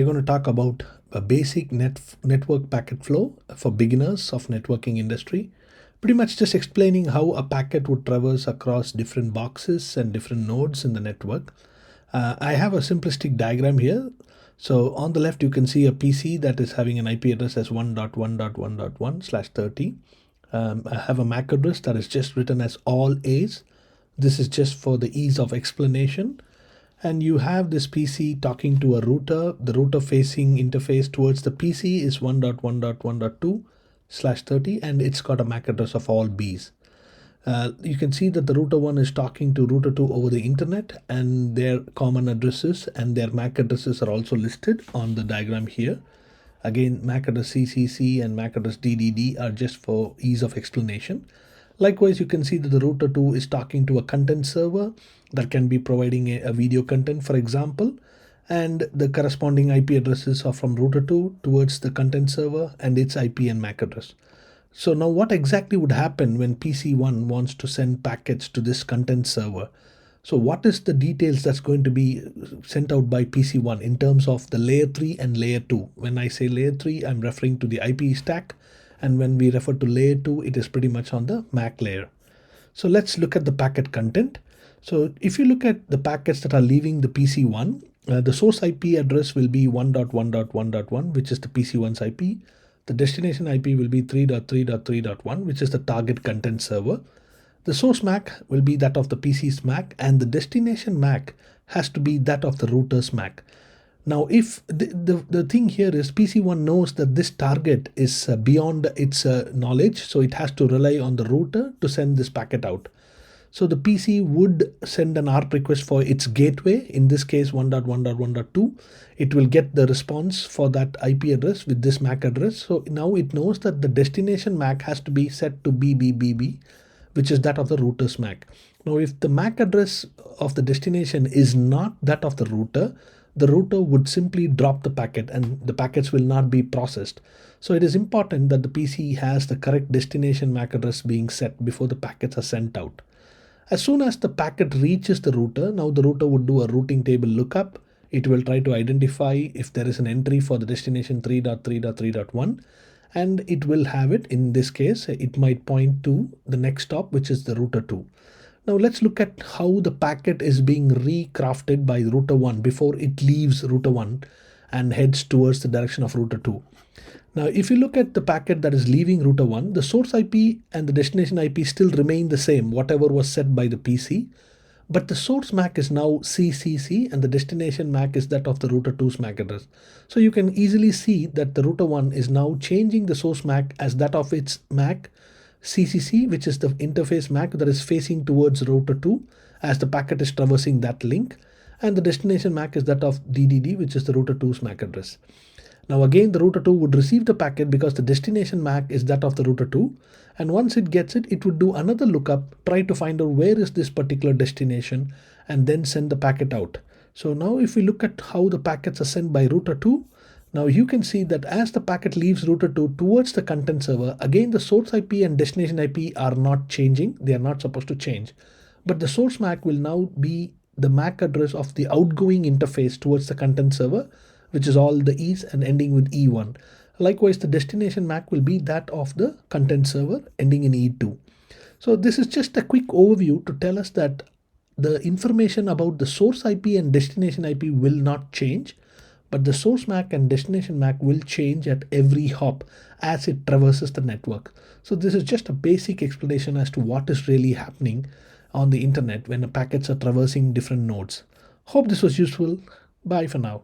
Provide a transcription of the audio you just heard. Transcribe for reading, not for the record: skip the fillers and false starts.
We're going to talk about a basic network packet flow for beginners of networking industry. Pretty much just explaining how a packet would traverse across different boxes and different nodes in the network. I have a simplistic diagram here. So on the left, you can see a PC that is having an IP address as 1.1.1.1/30. I have a MAC address that is just written as all A's. This is just for the ease of explanation. And you have this PC talking to a router. The router facing interface towards the PC is 1.1.1.2/30, and it's got a MAC address of all B's. You can see that the router 1 is talking to router 2 over the internet, and their common addresses and their MAC addresses are also listed on the diagram here. Again, MAC address CCC and MAC address DDD are just for ease of explanation. Likewise, you can see that the router 2 is talking to a content server that can be providing a video content, for example, and the corresponding IP addresses are from router 2 towards the content server and its IP and MAC address. So now what exactly would happen when PC1 wants to send packets to this content server? So what is the details that's going to be sent out by PC1 in terms of the layer 3 and layer 2? When I say layer 3, I'm referring to the IP stack. And when we refer to layer 2, it is pretty much on the MAC layer. So let's look at the packet content. So if you look at the packets that are leaving the PC1, the source IP address will be 1.1.1.1, which is the PC1's IP. The destination IP will be 3.3.3.1, which is the target content server. The source MAC will be that of the PC's MAC, and the destination MAC has to be that of the router's MAC. Now, if the thing here is PC1 knows that this target is beyond its knowledge, so it has to rely on the router to send this packet out. So the PC would send an ARP request for its gateway, in this case 1.1.1.2. It will get the response for that IP address with this MAC address. So now it knows that the destination MAC has to be set to BBBB, which is that of the router's MAC. Now, if the MAC address of the destination is not that of the router would simply drop the packet and the packets will not be processed. So it is important that the PC has the correct destination MAC address being set before the packets are sent out. As soon as the packet reaches the router, now the router would do a routing table lookup. It will try to identify if there is an entry for the destination 3.3.3.1, and it will have it. In this case, it might point to the next stop, which is the router 2. Now let's look at how the packet is being recrafted by router 1 before it leaves router 1 and heads towards the direction of router 2. Now, if you look at the packet that is leaving router 1, the source IP and the destination IP still remain the same, whatever was set by the PC. But the source MAC is now CCC and the destination MAC is that of the router 2's MAC address. So you can easily see that the router 1 is now changing the source MAC as that of its MAC CCC, which is the interface MAC that is facing towards router 2 as the packet is traversing that link. And the destination MAC is that of DDD, which is the router 2's MAC address. Now again, the router 2 would receive the packet because the destination MAC is that of the router 2. And once it gets it, it would do another lookup, try to find out where is this particular destination, and then send the packet out. So now if we look at how the packets are sent by router 2, now you can see that as the packet leaves router 2 towards the content server, again the source IP and destination IP are not changing. They are not supposed to change. But the source MAC will now be the MAC address of the outgoing interface towards the content server, which is all the E's and ending with E1. Likewise, the destination MAC will be that of the content server ending in E2. So this is just a quick overview to tell us that the information about the source IP and destination IP will not change, but the source MAC and destination MAC will change at every hop as it traverses the network. So this is just a basic explanation as to what is really happening on the internet when the packets are traversing different nodes. Hope this was useful. Bye for now.